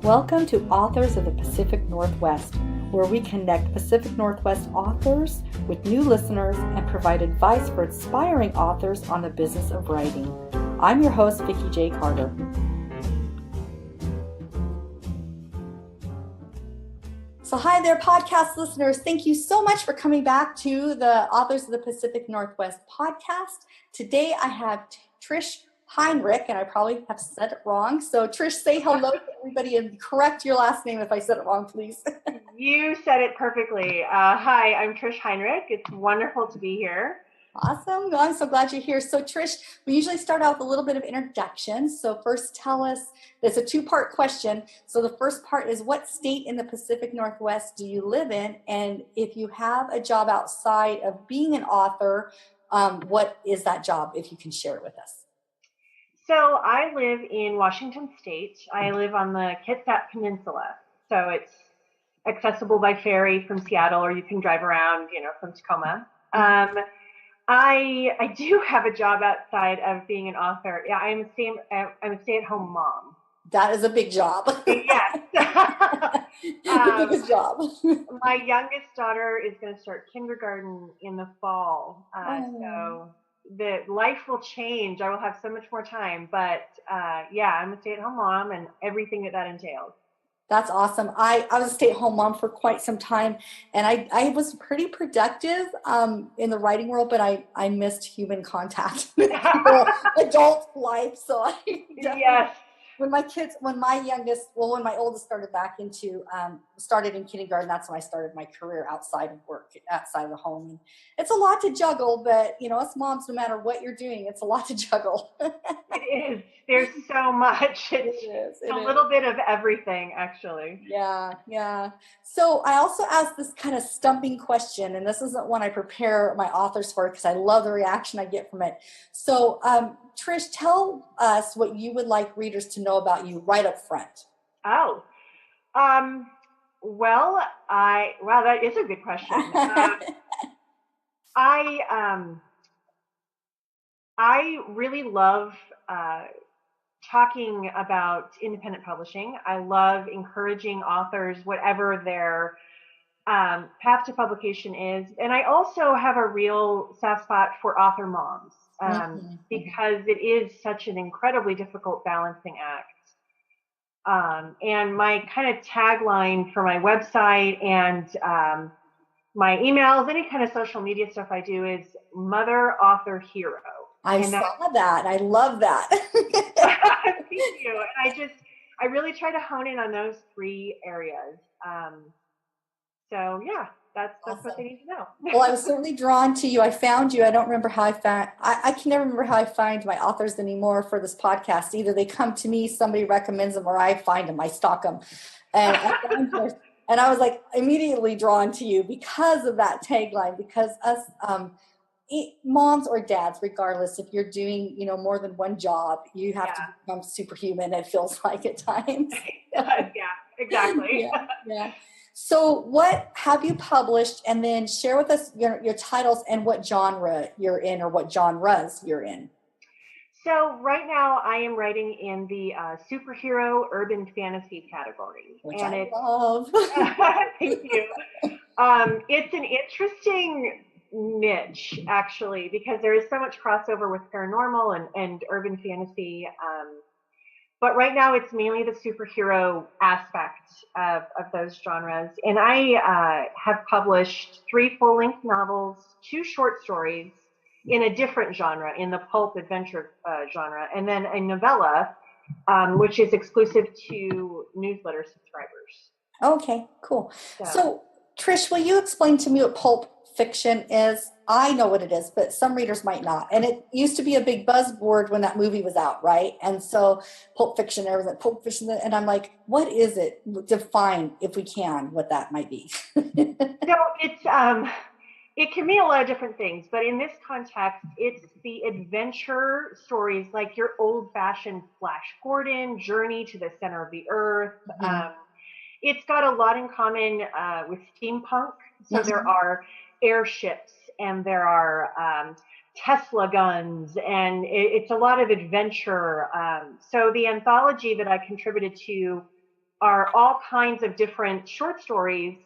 Welcome to Authors of the Pacific Northwest, where we connect Pacific Northwest authors with new listeners and provide advice for aspiring authors on the business of writing. I'm your host, Vikki J. Carter. So hi there, podcast listeners. Thank you so much for coming back to the Authors of the Pacific Northwest podcast. Today I have Trish Heinrich, and I probably have said it wrong. So Trish, say hello to everybody and correct your last name if I said it wrong, please. You said it perfectly. Hi, I'm Trish Heinrich. It's wonderful to be here. Awesome. Well, I'm so glad you're here. So Trish, we usually start out with a little bit of introduction. So first tell us, it's a two-part question. So the first part is, what state in the Pacific Northwest do you live in? And if you have a job outside of being an author, what is that job, if you can share it with us? So I live in Washington State. I live on the Kitsap Peninsula. So it's accessible by ferry from Seattle, or you can drive around, from Tacoma. I do have a job outside of being an author. Yeah, I'm a stay-at-home mom. That is a big job. Yes. The biggest job. My youngest daughter is going to start kindergarten in the fall. So the life will change. I will have so much more time. But I'm a stay-at-home mom and everything that entails. That's awesome. I was a stay-at-home mom for quite some time, and I was pretty productive in the writing world, but I missed human contact with people, adult life. So Yes. When my oldest started in kindergarten, that's when I started my career outside of work, outside of the home. And it's a lot to juggle, but us moms, no matter what you're doing, it's a lot to juggle. It is. There's so much. It's a little bit of everything, actually. Yeah. So I also asked this kind of stumping question, and this isn't one I prepare my authors for because I love the reaction I get from it. So, Trish, tell us what you would like readers to know about you right up front. Oh, wow, that is a good question. I really love talking about independent publishing. I love encouraging authors, whatever their path to publication is. And I also have a real soft spot for author moms because it is such an incredibly difficult balancing act. And my kind of tagline for my website and my emails, any kind of social media stuff I do is Mother Author Hero. I saw that. I love that. Thank you. And I really try to hone in on those three areas. That's awesome. What they need to know. Well, I was certainly drawn to you. I found you. I don't remember how I found. I can never remember how I find my authors anymore for this podcast. Either they come to me, somebody recommends them, or I find them. I stalk them, and I found yours. And I was like immediately drawn to you because of that tagline. Because us moms or dads, regardless, if you're doing more than one job, you have to become superhuman. It feels like at times. Yeah, exactly. Yeah. So what have you published, and then share with us your titles and what genre you're in, or what genres you're in. So right now I am writing in the superhero urban fantasy category. Which I love. Thank you. It's an interesting niche, actually, because there is so much crossover with paranormal and urban fantasy. But right now it's mainly the superhero aspect of those genres. And I have published 3 full-length novels, 2 short stories in a different genre, in the pulp adventure genre, and then a novella, which is exclusive to newsletter subscribers. Okay, cool. So Trish, will you explain to me what pulp fiction is? I know what it is, but some readers might not. And it used to be a big buzzword when that movie was out, right? And so Pulp Fiction, everything, Pulp Fiction, and I'm like, what is it? Define, if we can, what that might be. So it can mean a lot of different things, but in this context, it's the adventure stories, like your old-fashioned Flash Gordon, Journey to the Center of the Earth. It's got a lot in common with steampunk. So there are airships, and there are Tesla guns, and it's a lot of adventure. So the anthology that I contributed to are all kinds of different short stories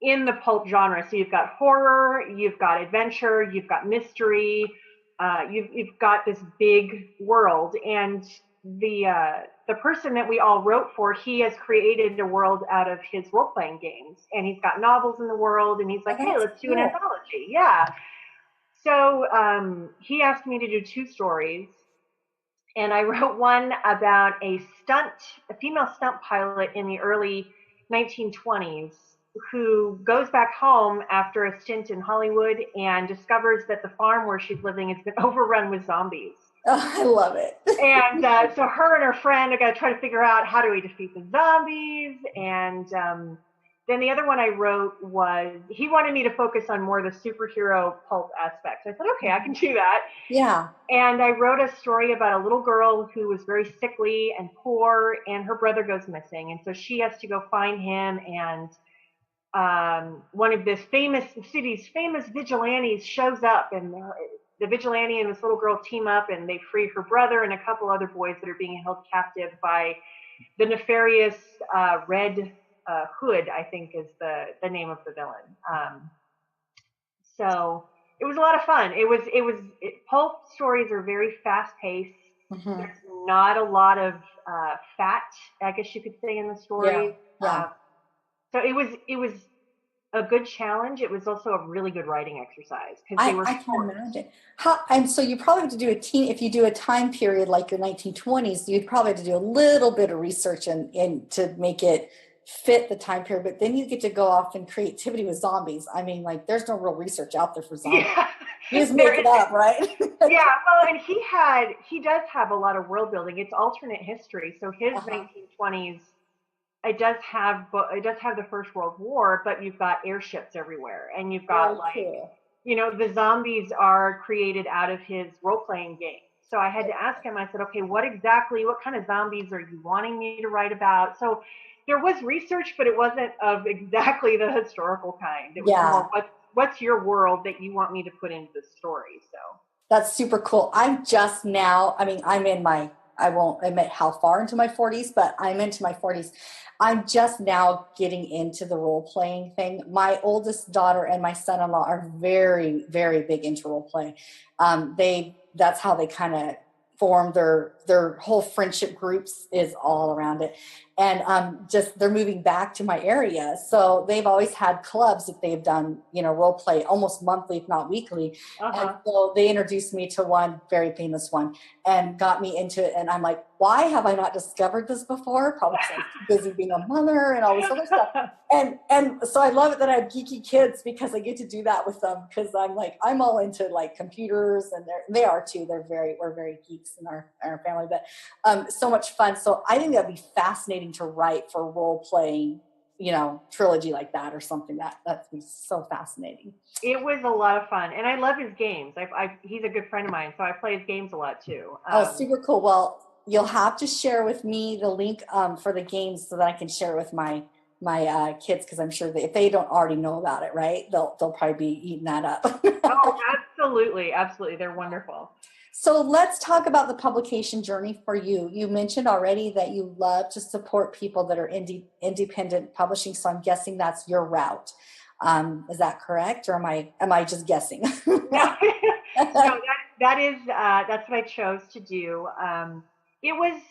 in the pulp genre. So you've got horror, you've got adventure, you've got mystery, you've got this big world. And the person that we all wrote for, he has created a world out of his role-playing games, and he's got novels in the world, and he's like, hey, let's do an anthology. Yeah. So he asked me to do 2 stories, and I wrote one about a female stunt pilot in the early 1920s who goes back home after a stint in Hollywood and discovers that the farm where she's living has been overrun with zombies. Oh, I love it. And so her and her friend are going to try to figure out, how do we defeat the zombies? And then the other one I wrote was, he wanted me to focus on more the superhero pulp aspect. So I said, okay, I can do that. Yeah. And I wrote a story about a little girl who was very sickly and poor, and her brother goes missing. And so she has to go find him, and one of this city's famous vigilantes shows up, and the vigilante and this little girl team up, and they free her brother and a couple other boys that are being held captive by the nefarious Red Hood, I think is the name of the villain. So it was a lot of fun. Pulp stories are very fast paced. Mm-hmm. There's not a lot of fat, I guess you could say, in the story. Yeah. So it was a good challenge. It was also a really good writing exercise because they were I can imagine. And so you probably have to do if you do a time period like your 1920s, you'd probably have to do a little bit of research and to make it fit the time period, but then you get to go off in creativity with zombies. I mean, like, there's no real research out there for zombies. Yeah. You just make it up, right? Yeah, well, and he does have a lot of world building. It's alternate history. So his 1920s, it does have the First World War, but you've got airships everywhere, and you've got the zombies are created out of his role-playing game. So I had to ask him, I said, okay, what kind of zombies are you wanting me to write about? So there was research, but it wasn't of exactly the historical kind. It was more, what's your world that you want me to put into the story? So that's super cool. I'm just now, I won't admit how far into my 40s, but I'm into my 40s. I'm just now getting into the role-playing thing. My oldest daughter and my son-in-law are very, very big into role-play. That's how they kind of form their whole friendship groups is all around it. And they're moving back to my area. So they've always had clubs that they've done, role play almost monthly, if not weekly. And so they introduced me to one very famous one and got me into it. And I'm like, why have I not discovered this before? Probably because I'm too busy being a mother and all this other stuff. And so I love it that I have geeky kids because I get to do that with them, because I'm all into like computers, and they are too. We're very geeks in our family, but so much fun. So I think that'd be fascinating to write for role playing, trilogy like that or something. That'd be so fascinating. It was a lot of fun, and I love his games. He's a good friend of mine, so I play his games a lot too. Super cool. Well, you'll have to share with me the link for the games so that I can share it with my kids, because I'm sure that if they don't already know about it, right, they'll probably be eating that up. Oh, absolutely, they're wonderful. So let's talk about the publication journey for you. You mentioned already that you love to support people that are independent publishing, so I'm guessing that's your route. Is that correct, or am I just guessing? No, that's what I chose to do. It was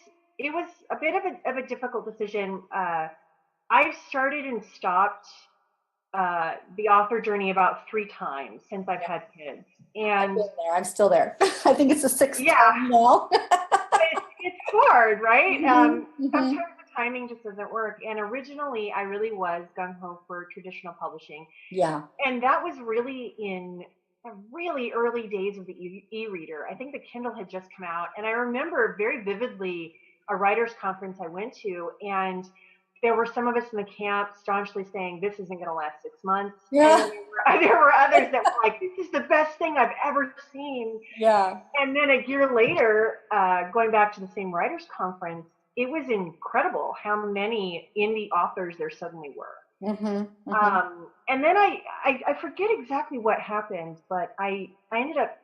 a bit of a difficult decision. I've started and stopped the author journey about 3 times since I've had kids, and I'm still there. I think it's the 6th time now. it's hard, right? Sometimes the timing just doesn't work. And originally, I really was gung-ho for traditional publishing. Yeah, and that was really in the really early days of the e-reader. I think the Kindle had just come out, and I remember very vividly a writers' conference I went to, and there were some of us in the camp staunchly saying, this isn't going to last 6 months. Yeah. And there were others that were like, this is the best thing I've ever seen. Yeah. And then a year later, going back to the same writers' conference, it was incredible how many indie authors there suddenly were. And then I forget exactly what happened, but I ended up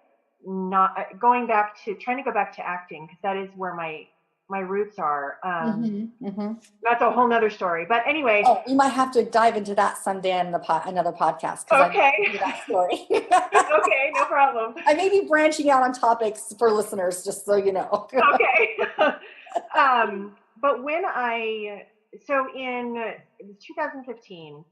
trying to go back to acting, because that is where my my roots are. Mm-hmm. That's a whole nother story. But anyway. Oh, we might have to dive into that someday in another podcast. Okay. I know that story. Okay, no problem. I may be branching out on topics for listeners, just so you know. Okay. But so in 2015,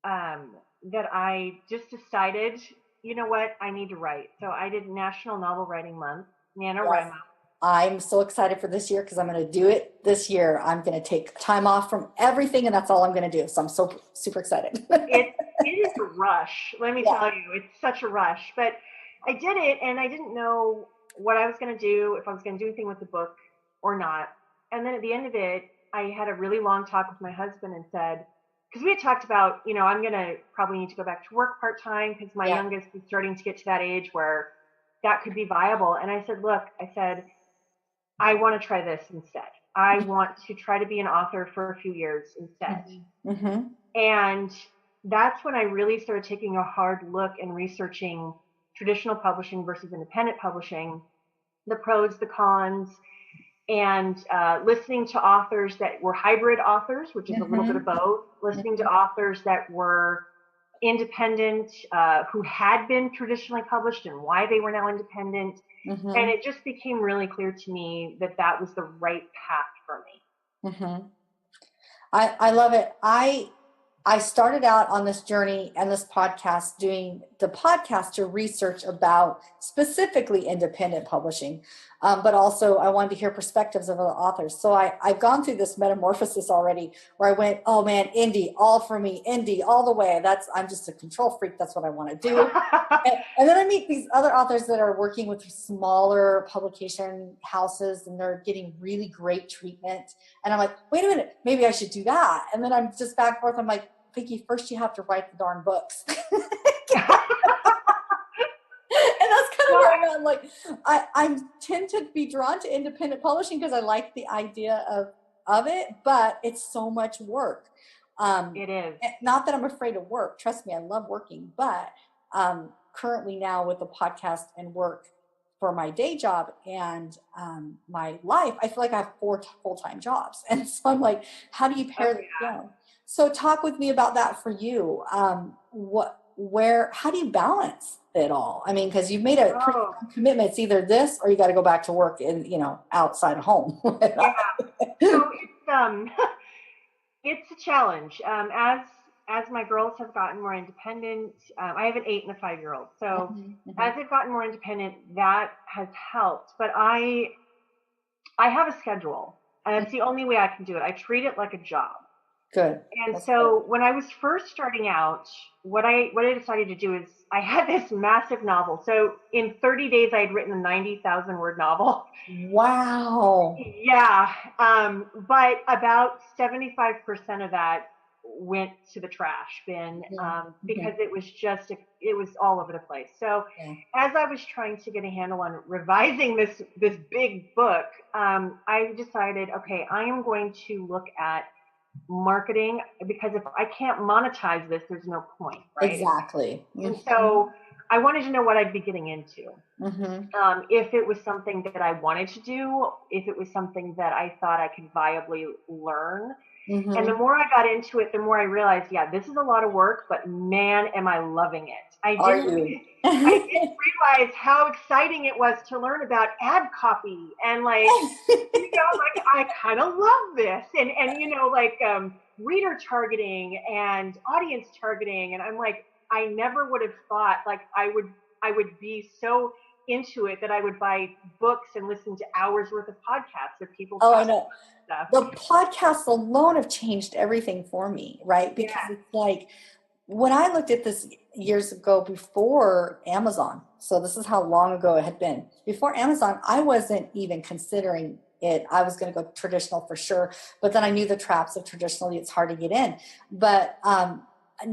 that I just decided, you know what, I need to write. So I did National Novel Writing Month, NaNoWriMo. I'm so excited for this year because I'm going to do it this year. I'm going to take time off from everything, and that's all I'm going to do. So I'm so super excited. It is a rush. Let me tell you, it's such a rush. But I did it, and I didn't know what I was going to do, if I was going to do anything with the book or not. And then at the end of it, I had a really long talk with my husband and said, because we had talked about, I'm going to probably need to go back to work part-time because my youngest is starting to get to that age where that could be viable. And I said, look, I want to try this instead. I want to try to be an author for a few years instead. Mm-hmm. And that's when I really started taking a hard look and researching traditional publishing versus independent publishing, the pros, the cons, and listening to authors that were hybrid authors, which is a little bit of both, listening to authors that were independent, who had been traditionally published and why they were now independent. And it just became really clear to me that that was the right path for me. I love it. I started out on this journey and this podcast doing the podcast to research about specifically independent publishing. But also I wanted to hear perspectives of other authors. So I've gone through this metamorphosis already where I went, oh man, indie, all for me, indie, all the way. I'm just a control freak. That's what I want to do. and then I meet these other authors that are working with smaller publication houses and they're getting really great treatment. And I'm like, wait a minute, maybe I should do that. And then I'm just back and forth. I'm like, Vikki, first you have to write the darn books. And that's kind of where I'm like, I tend to be drawn to independent publishing because I like the idea of it, but it's so much work. It is. Not that I'm afraid of work. Trust me, I love working, but currently now with the podcast and work for my day job and my life, I feel like I have 4 full-time jobs. And so I'm like, how do you pare this down? So talk with me about that for you. How do you balance it all? I mean, because you've made a pretty commitment. It's either this or you got to go back to work outside of home. So it's a challenge. As my girls have gotten more independent, I have an 8 and a 5-year-old. So as they've gotten more independent, that has helped. But I have a schedule, and it's the only way I can do it. I treat it like a job. Good. And so when I was first starting out, what I decided to do is I had this massive novel. So in 30 days, I had written a 90,000 word novel. Wow. Yeah. But about 75% of that went to the trash bin because it was all over the place. So as I was trying to get a handle on revising this big book, I decided, okay, I am going to look at marketing, because if I can't monetize this, there's no point, right? Exactly. And so I wanted to know what I'd be getting into. If it was something that I wanted to do, if it was something that I thought I could viably learn. And the more I got into it, the more I realized, this is a lot of work, but man, am I loving it. I didn't realize how exciting it was to learn about ad copy and I kind of love this and reader targeting and audience targeting. And I'm like, I never would have thought I would be so into it that I would buy books and listen to hours worth of podcasts of people. Oh, I know. The podcasts alone have changed everything for me, right? Because it's like when I looked at this years ago before Amazon, so this is how long ago it had been. Before Amazon, I wasn't even considering it. I was going to go traditional for sure, but then I knew the traps of traditional. It's hard to get in. But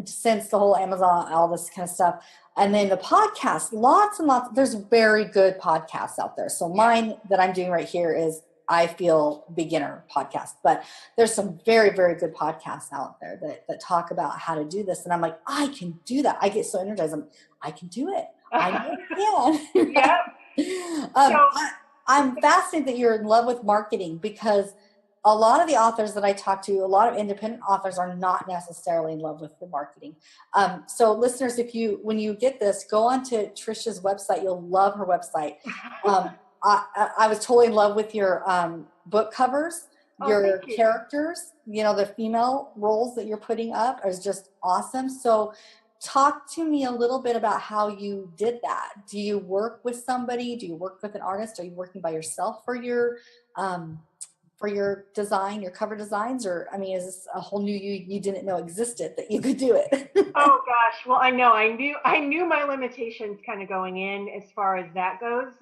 since the whole Amazon, all this kind of stuff, and then the podcast, lots and lots, there's very good podcasts out there. So mine that I'm doing right here is I feel beginner podcast, but there's some very, very good podcasts out there that talk about how to do this. And I'm like, I can do that. I get so energized. I can do it. I know I can. I'm fascinated that you're in love with marketing, because a lot of the authors that I talk to, a lot of independent authors are not necessarily in love with the marketing. So listeners, when you get this, go on to Trish's website. You'll love her website. I was totally in love with your book covers, your characters, the female roles that you're putting up is just awesome. So talk to me a little bit about how you did that. Do you work with somebody? Do you work with an artist? Are you working by yourself for your design, your cover designs? Or, I mean, is this a whole new you didn't know existed that you could do it? Oh gosh. Well, I know I knew my limitations kind of going in as far as that goes.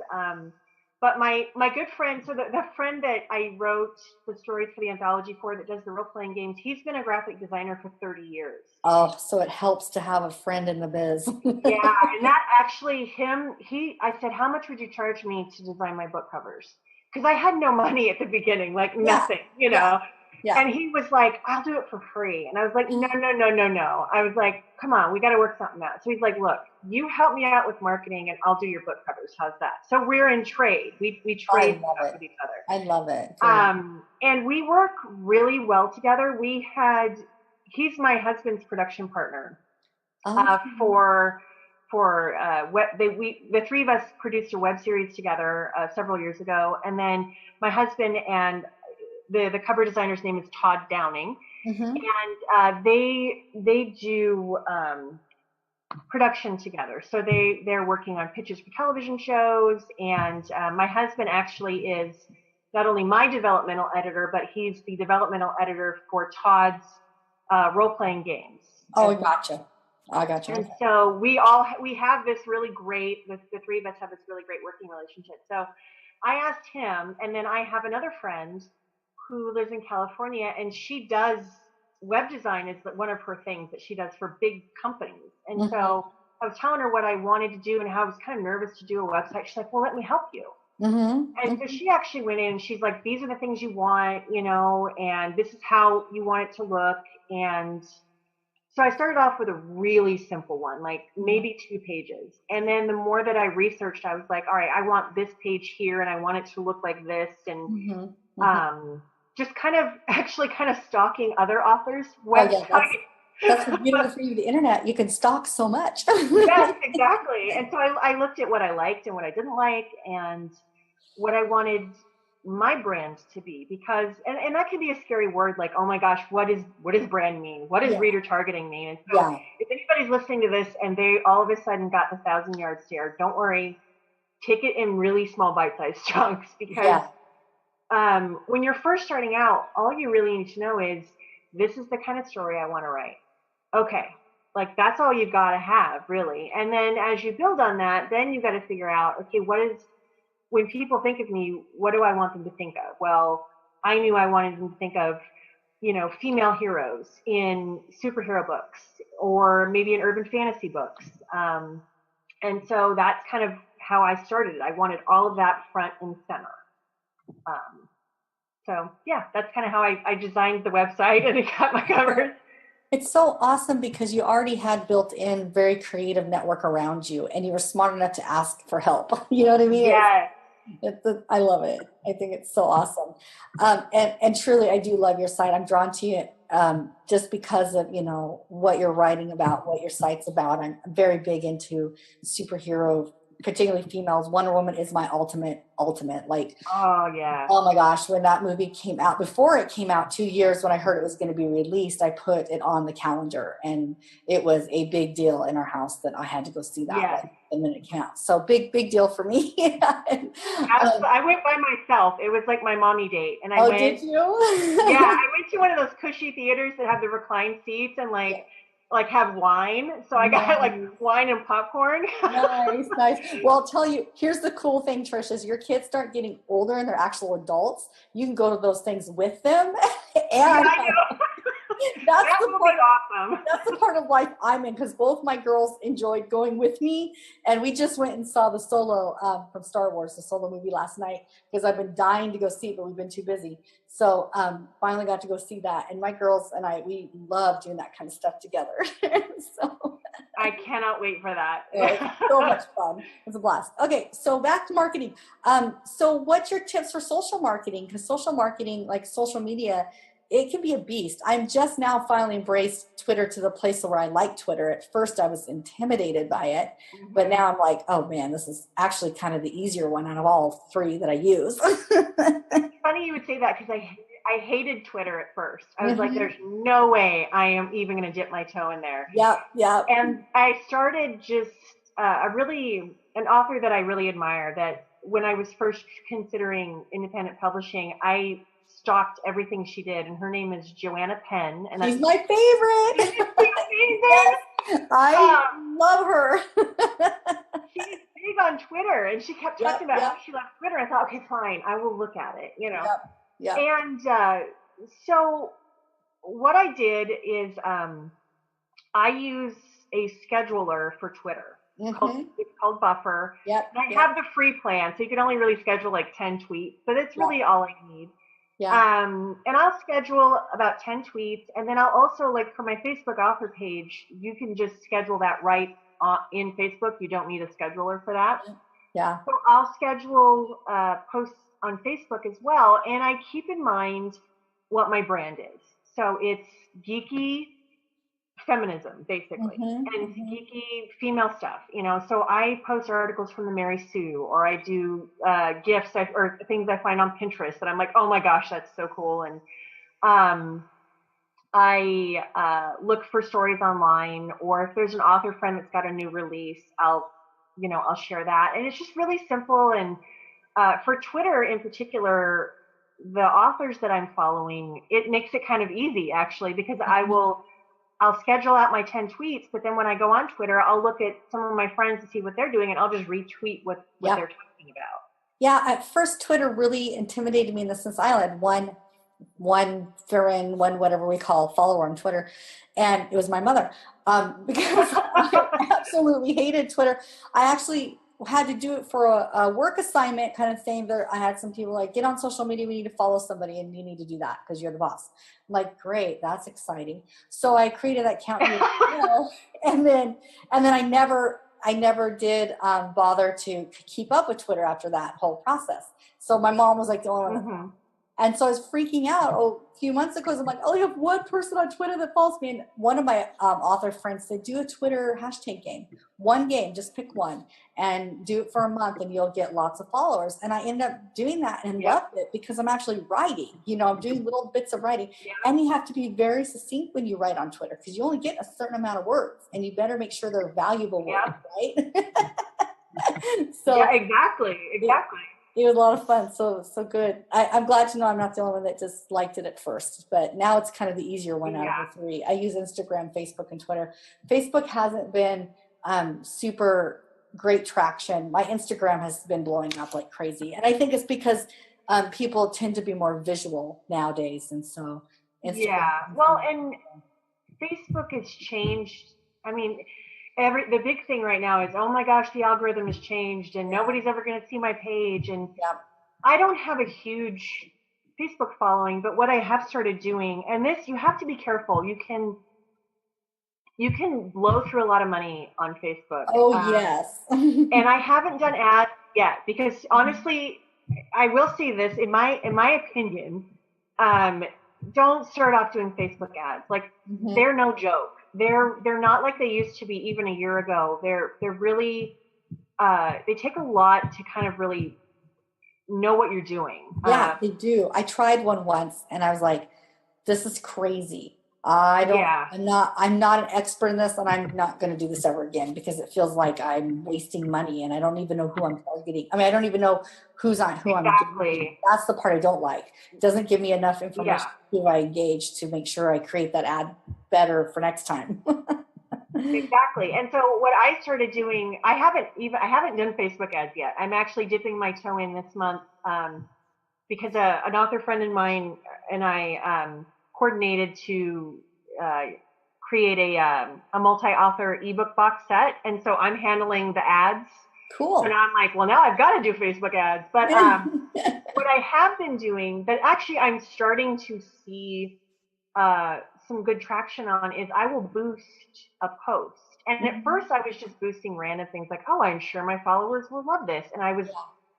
But my good friend, so the friend that I wrote the stories for the anthology for, that does the role-playing games, he's been a graphic designer for 30 years. Oh, so it helps to have a friend in the biz. Yeah, and that actually, I said, how much would you charge me to design my book covers? Because I had no money at the beginning, like nothing, know. Yeah. And he was like, I'll do it for free. And I was like, no. I was like, come on, we got to work something out. So he's like, look, you help me out with marketing and I'll do your book covers. How's that? So we're in trade. We trade stuff with each other. I love it. And we work really well together. He's my husband's production partner the three of us produced a web series together several years ago. And then my husband and the cover designer's name is Todd Downing. Mm-hmm. And they do production together. So they're working on pitches for television shows. And my husband actually is not only my developmental editor, but he's the developmental editor for Todd's role-playing games. Oh, gotcha. I got you. And so we have this really great, the three of us have this really great working relationship. So I asked him, and then I have another friend who lives in California, and she does web design is one of her things that she does for big companies. And mm-hmm. So I was telling her what I wanted to do and how I was kind of nervous to do a website. She's like, well, let me help you. Mm-hmm. And so she actually went in and she's like, these are the things you want, and this is how you want it to look. And so I started off with a really simple one, like maybe 2 pages. And then the more that I researched, I was like, all right, I want this page here and I want it to look like this. And mm-hmm. Mm-hmm. Just kind of stalking other authors' websites. Oh, yeah, that's the beauty of the internet. You can stalk so much. Yes, exactly. And so I looked at what I liked and what I didn't like and what I wanted my brand to be, because and that can be a scary word, like, oh my gosh, what does brand mean? What does reader targeting mean? And so if anybody's listening to this and they all of a sudden got the 1,000-yard stare, don't worry, take it in really small bite-sized chunks, because when you're first starting out, all you really need to know is, this is the kind of story I want to write. Okay, like that's all you've got to have, really. And then as you build on that, then you've got to figure out, okay, when people think of me, what do I want them to think of? Well, I knew I wanted them to think of, female heroes in superhero books or maybe in urban fantasy books. And so that's kind of how I started it. I wanted all of that front and center. So yeah, that's kind of how I designed the website and it got my covers. It's so awesome because you already had built in very creative network around you and you were smart enough to ask for help. You know what I mean? Yeah. I love it. I think it's so awesome. And truly, I do love your site. I'm drawn to you just because of, what you're writing about, what your site's about. I'm very big into superhero, particularly females. Wonder Woman is my ultimate. Like, oh yeah. Oh my gosh, when that movie came out, before it came out, 2 years when I heard it was going to be released, I put it on the calendar, and it was a big deal in our house that I had to go see that like, the minute it came out. So big deal for me. I went by myself. It was like my mommy date, and I went. Did you? Yeah, I went to one of those cushy theaters that have the reclined seats and like have wine. So I got like wine and popcorn. Nice. Well, I'll tell you, here's the cool thing, Trish, is your kids start getting older and they're actual adults. You can go to those things with them. And That will be awesome. That's the part of life I'm in, because both my girls enjoyed going with me, and we just went and saw the Solo from Star Wars, the Solo movie last night, because I've been dying to go see it, but we've been too busy. So finally got to go see that, and my girls and I, we love doing that kind of stuff together. So I cannot wait for that. it's so much fun. It's a blast. Okay, so back to marketing. So what's your tips for social marketing? Because social marketing, like social media, it can be a beast. I'm just now finally embraced Twitter to the place where I like Twitter. At first I was intimidated by it, but now I'm like, oh man, this is actually kind of the easier one out of all three that I use. It's funny you would say that, because I hated Twitter at first. I was like, there's no way I am even going to dip my toe in there. Yeah. And I started just an author that I really admire, that when I was first considering independent publishing, I stalked everything she did, and her name is Joanna Penn. And she's my favorite. Yes, I love her. She's big on Twitter, and she kept talking about how she loved Twitter. I thought, okay, fine, I will look at it, Yep. And so what I did is I use a scheduler for Twitter. It's called Buffer. Yep. And I have the free plan, so you can only really schedule like 10 tweets, but it's really all I need. Yeah. And I'll schedule about 10 tweets, and then I'll also, like for my Facebook author page, you can just schedule that right in Facebook. You don't need a scheduler for that. Yeah. So I'll schedule posts on Facebook as well, and I keep in mind what my brand is. So it's geeky feminism, basically, and geeky female stuff, so I post articles from the Mary Sue, or I do gifts or things I find on Pinterest that I'm like, oh my gosh, that's so cool. And I look for stories online, or if there's an author friend that's got a new release, I'll share that. And it's just really simple. And for Twitter in particular, the authors that I'm following, it makes it kind of easy, actually, because I'll schedule out my 10 tweets, but then when I go on Twitter, I'll look at some of my friends to see what they're doing, and I'll just retweet what they're talking about. Yeah, at first Twitter really intimidated me in the sense I had one whatever we call follower on Twitter, and it was my mother, because I absolutely hated Twitter. I actually had to do it for a work assignment kind of thing. There, I had some people like, get on social media, we need to follow somebody, and you need to do that because you're the boss. I'm like, great, that's exciting. So I created that account, and then I never did bother to keep up with Twitter after that whole process. So my mom was like the only one. And so I was freaking out a few months ago. I'm like, I only have one person on Twitter that follows me. And one of my author friends said, do a Twitter hashtag game. One game, just pick one and do it for a month and you'll get lots of followers. And I ended up doing that and loved it because I'm actually writing. I'm doing little bits of writing. And you have to be very succinct when you write on Twitter because you only get a certain amount of words and you better make sure they're valuable words, right? So exactly. It was a lot of fun. So good. I'm glad to know I'm not the only one that just liked it at first, but now it's kind of the easier one out of the three. I use Instagram, Facebook, and Twitter. Facebook hasn't been super great traction. My Instagram has been blowing up like crazy. And I think it's because people tend to be more visual nowadays. And so Instagram. Well, and Facebook has changed. I mean, the big thing right now is, oh my gosh, the algorithm has changed and nobody's ever going to see my page. And I don't have a huge Facebook following, but what I have started doing, and this, you have to be careful. You can blow through a lot of money on Facebook. Oh, yes. And I haven't done ads yet because honestly, I will say this, in my opinion, don't start off doing Facebook ads. Like they're no joke. They're not like they used to be even a year ago. They're really they take a lot to kind of really know what you're doing. Yeah, they do. I tried one once and I was like, this is crazy. I'm not an expert in this and I'm not going to do this ever again because it feels like I'm wasting money and I don't even know who I'm targeting. I mean, I don't even know who I'm doing. That's the part I don't like. It doesn't give me enough information who I engage to make sure I create that ad better for next time. Exactly. And so what I started doing, I haven't done Facebook ads yet. I'm actually dipping my toe in this month because an author friend of mine and I coordinated to create a multi-author ebook box set, and so I'm handling the ads. Cool. And I'm like, well, now I've got to do Facebook ads. But what I have been doing that actually I'm starting to see some good traction on is I will boost a post. And at first I was just boosting random things like, oh, I'm sure my followers will love this. And I was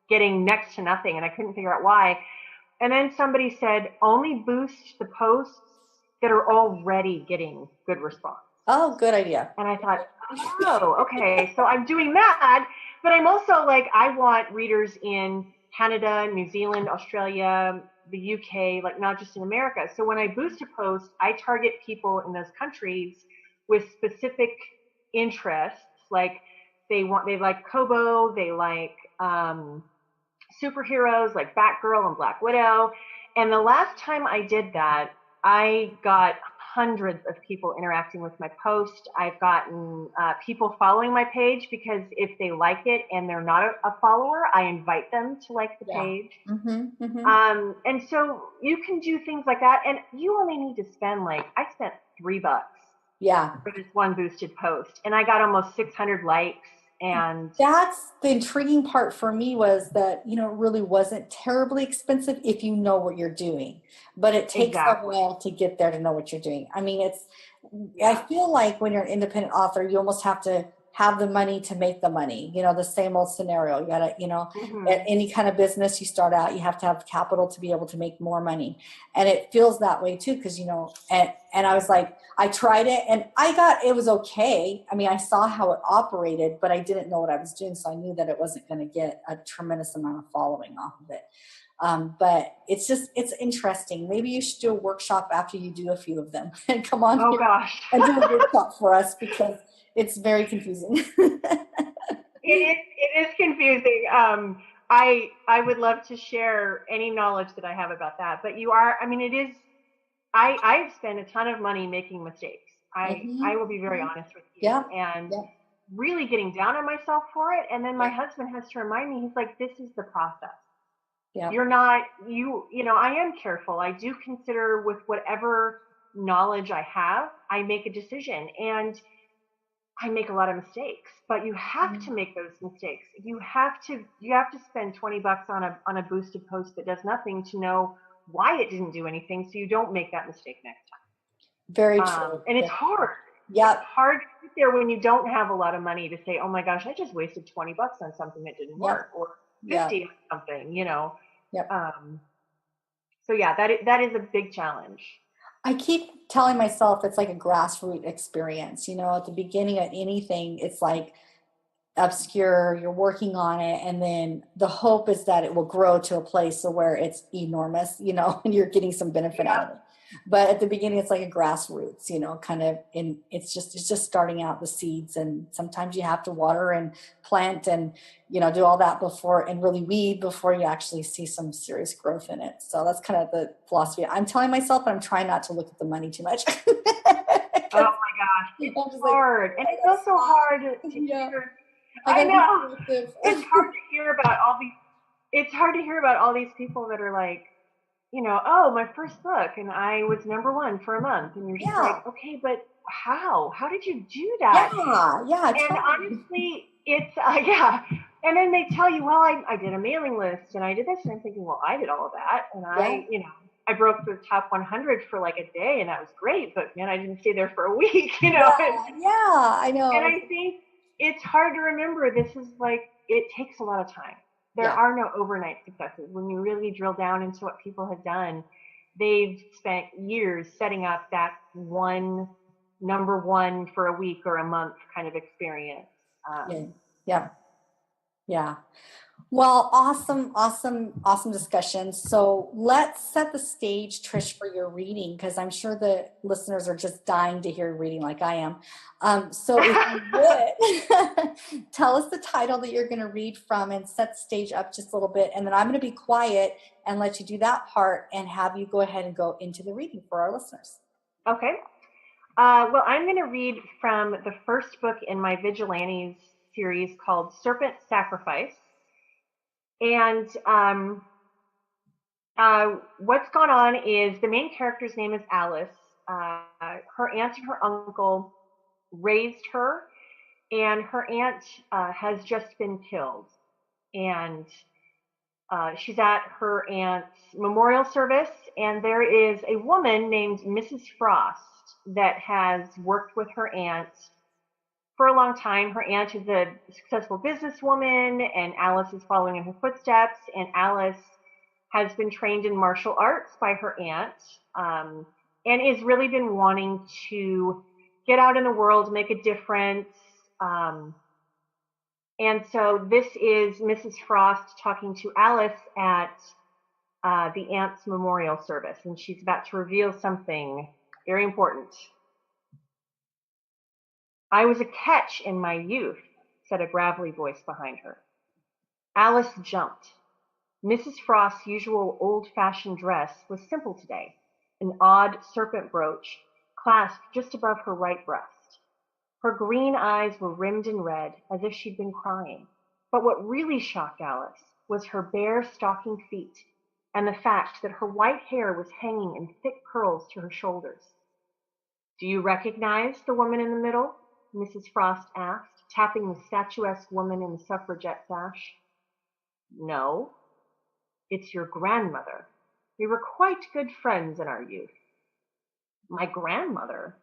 getting next to nothing and I couldn't figure out why. And then somebody said, only boost the posts that are already getting good response. Oh, good idea. And I thought, oh, okay. So I'm doing that. But I'm also like, I want readers in Canada, New Zealand, Australia, the UK, like not just in America. So when I boost a post, I target people in those countries with specific interests. Like they like Kobo, they like superheroes like Batgirl and Black Widow. And the last time I did that, I got hundreds of people interacting with my post. I've gotten people following my page because if they like it and they're not a follower, I invite them to like the page. And so you can do things like that. And you only need to spend I spent $3 for this one boosted post. And I got almost 600 likes. And that's the intriguing part for me was that, it really wasn't terribly expensive if you know what you're doing, but it takes a while to get there to know what you're doing. I mean, I feel like when you're an independent author, you almost have to have the money to make the money, the same old scenario. You gotta, at any kind of business you start out, you have to have capital to be able to make more money. And it feels that way too. Cause and I was like, I tried it and it was okay. I mean, I saw how it operated, but I didn't know what I was doing. So I knew that it wasn't going to get a tremendous amount of following off of it. But it's interesting. Maybe you should do a workshop after you do a few of them and come on and do a workshop for us because it's very confusing. It is confusing. I would love to share any knowledge that I have about that, but it is, I've spent a ton of money making mistakes. I will be very honest with you. And really getting down on myself for it. And then my husband has to remind me, he's like, this is the process. You're not, I am careful. I do consider with whatever knowledge I have, I make a decision and I make a lot of mistakes, but you have to make those mistakes. You have to spend $20 on a boosted post that does nothing to know why it didn't do anything, so you don't make that mistake next time. Very true. And it's hard. Yeah. It's hard to sit there when you don't have a lot of money to say, oh my gosh, I just wasted $20 on something that didn't work, or 50 on something, So that is a big challenge. I keep telling myself it's like a grassroots experience. At the beginning of anything, it's like obscure, you're working on it, and then the hope is that it will grow to a place where it's enormous, and you're getting some benefit out of it. But at the beginning, it's like a grassroots, kind of it's just starting out the seeds, and sometimes you have to water and plant and, do all that and really weed before you actually see some serious growth in it. So that's kind of the philosophy I'm telling myself, but I'm trying not to look at the money too much. Oh my gosh, it's hard. And it's also hard to hear. I know. It's hard to hear about all these people that are like, oh, my first book, and I was #1 for a month, and you're just like, okay, but how? How did you do that? Yeah. And honestly, it's And then they tell you, well, I did a mailing list, and I did this, and I'm thinking, well, I did all of that, and I broke the top 100 for like a day, and that was great, but man, I didn't stay there for a week, Yeah, I know. And I think it's hard to remember. This is it takes a lot of time. There are no overnight successes. When you really drill down into what people have done, they've spent years setting up that one #1 for a week or a month kind of experience. Yeah. Well, awesome discussion. So let's set the stage, Trish, for your reading, because I'm sure the listeners are just dying to hear reading like I am. So if you would, tell us the title that you're going to read from and set the stage up just a little bit. And then I'm going to be quiet and let you do that part and have you go ahead and go into the reading for our listeners. Okay. Well, I'm going to read from the first book in my Vigilantes series called Serpents Sacrifice. And what's gone on is the main character's name is Alice, her aunt and her uncle raised her, and her aunt has just been killed. And she's at her aunt's memorial service, and there is a woman named Mrs. Frost that has worked with her aunt for a long time. Her aunt is a successful businesswoman, and Alice is following in her footsteps. And Alice has been trained in martial arts by her aunt, and has really been wanting to get out in the world, make a difference. And so this is Mrs. Frost talking to Alice at the aunt's memorial service, and she's about to reveal something very important. "I was a catch in my youth," said a gravelly voice behind her. Alice jumped. Mrs. Frost's usual old-fashioned dress was simple today, an odd serpent brooch clasped just above her right breast. Her green eyes were rimmed in red, as if she'd been crying. But what really shocked Alice was her bare stocking feet, and the fact that her white hair was hanging in thick curls to her shoulders. "Do you recognize the woman in the middle?" Mrs. Frost asked, tapping the statuesque woman in the suffragette sash. "No. It's your grandmother. We were quite good friends in our youth." "My grandmother?"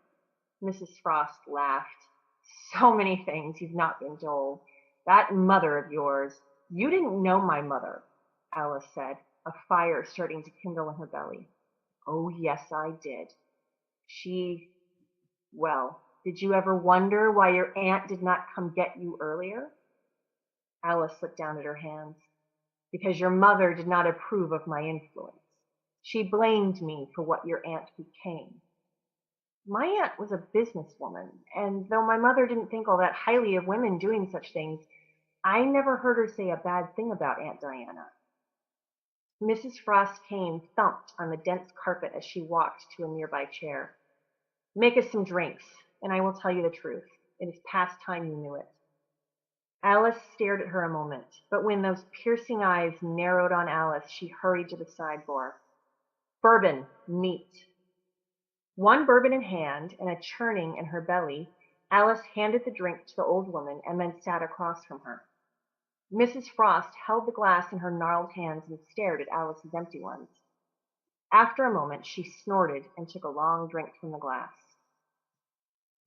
Mrs. Frost laughed. "So many things you've not been told. That mother of yours—" "You didn't know my mother," Alice said, a fire starting to kindle in her belly. "Oh, yes, I did. Well, did you ever wonder why your aunt did not come get you earlier?" Alice looked down at her hands. "Because your mother did not approve of my influence. She blamed me for what your aunt became." "My aunt was a businesswoman, and though my mother didn't think all that highly of women doing such things, I never heard her say a bad thing about Aunt Diana." Mrs. Frost's cane thumped on the dense carpet as she walked to a nearby chair. "Make us some drinks, and I will tell you the truth. It is past time you knew it." Alice stared at her a moment, but when those piercing eyes narrowed on Alice, she hurried to the sideboard. "Bourbon, neat." One bourbon in hand and a churning in her belly, Alice handed the drink to the old woman and then sat across from her. Mrs. Frost held the glass in her gnarled hands and stared at Alice's empty ones. After a moment, she snorted and took a long drink from the glass.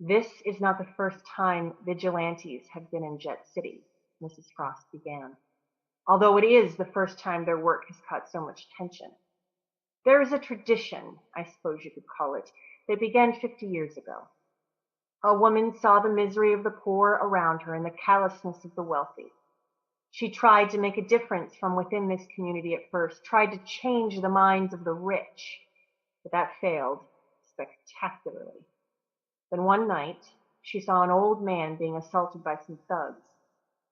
"This is not the first time vigilantes have been in Jet City," Mrs. Frost began, "although it is the first time their work has caught so much attention. There is a tradition, I suppose you could call it, that began 50 years ago. A woman saw the misery of the poor around her and the callousness of the wealthy. She tried to make a difference from within this community at first, tried to change the minds of the rich, but that failed spectacularly. Then one night, she saw an old man being assaulted by some thugs.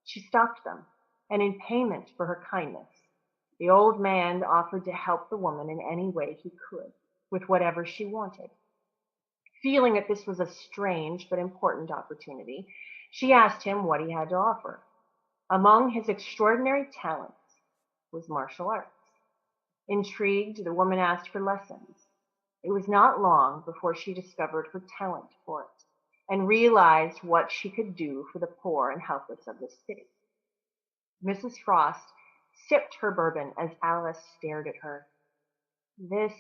She stopped them, and in payment for her kindness, the old man offered to help the woman in any way he could, with whatever she wanted. Feeling that this was a strange but important opportunity, she asked him what he had to offer. Among his extraordinary talents was martial arts. Intrigued, the woman asked for lessons. It was not long before she discovered her talent for it and realized what she could do for the poor and helpless of the city. Mrs. Frost sipped her bourbon as Alice stared at her. This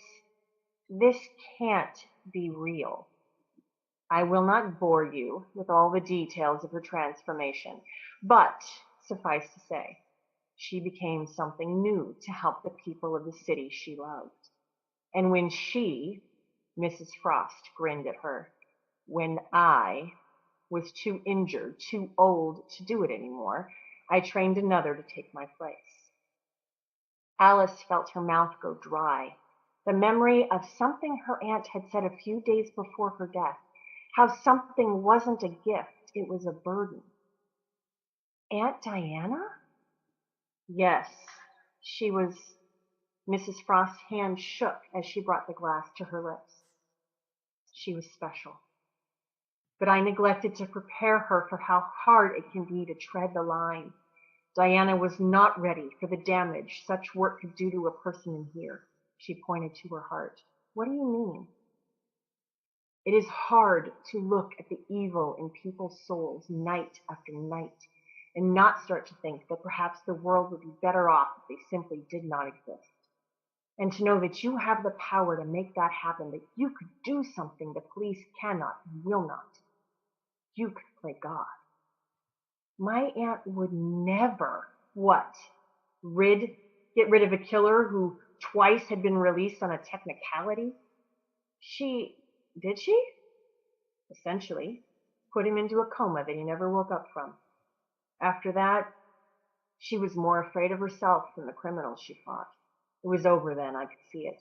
can't be real. I will not bore you with all the details of her transformation, but suffice to say, she became something new to help the people of the city she loved. And when Mrs. Frost grinned at her, when I was too injured, too old to do it anymore, I trained another to take my place." Alice felt her mouth go dry. The memory of something her aunt had said a few days before her death, how something wasn't a gift, it was a burden. Aunt Diana? Yes, she was. Mrs. Frost's hand shook as she brought the glass to her lips. She was special. But I neglected to prepare her for how hard it can be to tread the line. Diana was not ready for the damage such work could do to a person in here. She pointed to her heart. What do you mean? It is hard to look at the evil in people's souls night after night and not start to think that perhaps the world would be better off if they simply did not exist. And to know that you have the power to make that happen, that you could do something the police cannot and will not. You could play God. My aunt would never, get rid of a killer who twice had been released on a technicality? Did she? Essentially, put him into a coma that he never woke up from. After that, she was more afraid of herself than the criminals she fought. It was over then, I could see it.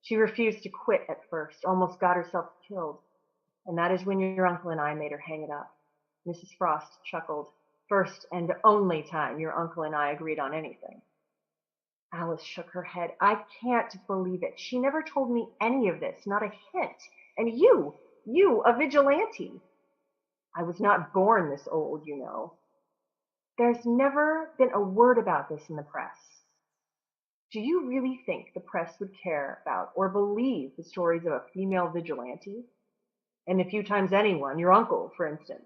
She refused to quit at first, almost got herself killed. And that is when your uncle and I made her hang it up. Mrs. Frost chuckled. First and only time your uncle and I agreed on anything. Alice shook her head. I can't believe it. She never told me any of this, not a hint. And you, a vigilante. I was not born this old, you know. There's never been a word about this in the press. Do you really think the press would care about or believe the stories of a female vigilante? And the few times anyone, your uncle, for instance,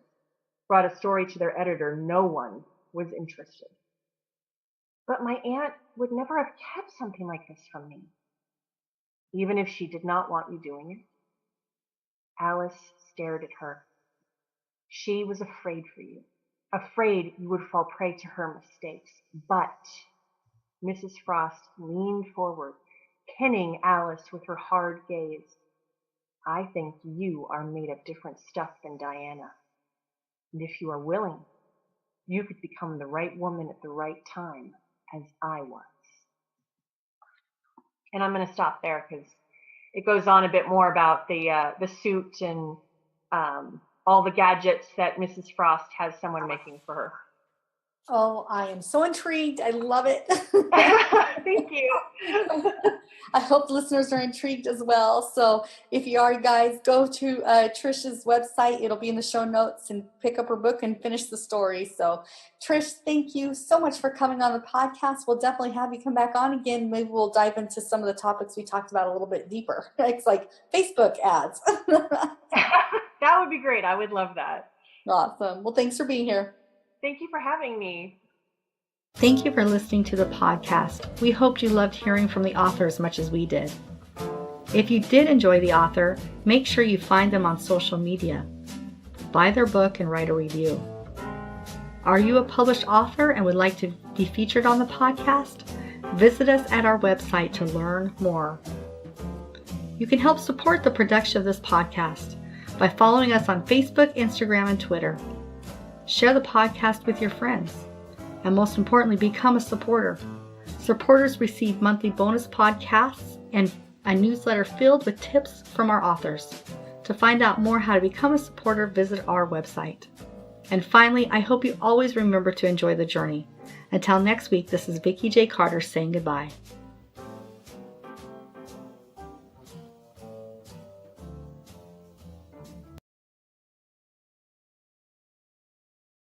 brought a story to their editor, no one was interested. But my aunt would never have kept something like this from me, even if she did not want you doing it. Alice stared at her. She was afraid for you, afraid you would fall prey to her mistakes. But Mrs. Frost leaned forward, pinning Alice with her hard gaze. I think you are made of different stuff than Diana. And if you are willing, you could become the right woman at the right time, as I was. And I'm going to stop there because it goes on a bit more about the suit and all the gadgets that Mrs. Frost has someone making for her. Oh, I am so intrigued. I love it. Thank you. I hope listeners are intrigued as well. So if you are, guys, go to Trish's website. It'll be in the show notes, and pick up her book and finish the story. So Trish, thank you so much for coming on the podcast. We'll definitely have you come back on again. Maybe we'll dive into some of the topics we talked about a little bit deeper. It's like Facebook ads. That would be great. I would love that. Awesome. Well, thanks for being here. Thank you for having me. Thank you for listening to the podcast. We hoped you loved hearing from the author as much as we did. If you did enjoy the author, make sure you find them on social media. Buy their book and write a review. Are you a published author and would like to be featured on the podcast? Visit us at our website to learn more. You can help support the production of this podcast by following us on Facebook, Instagram, and Twitter. Share the podcast with your friends. And most importantly, become a supporter. Supporters receive monthly bonus podcasts and a newsletter filled with tips from our authors. To find out more how to become a supporter, visit our website. And finally, I hope you always remember to enjoy the journey. Until next week, this is Vikki J. Carter saying goodbye.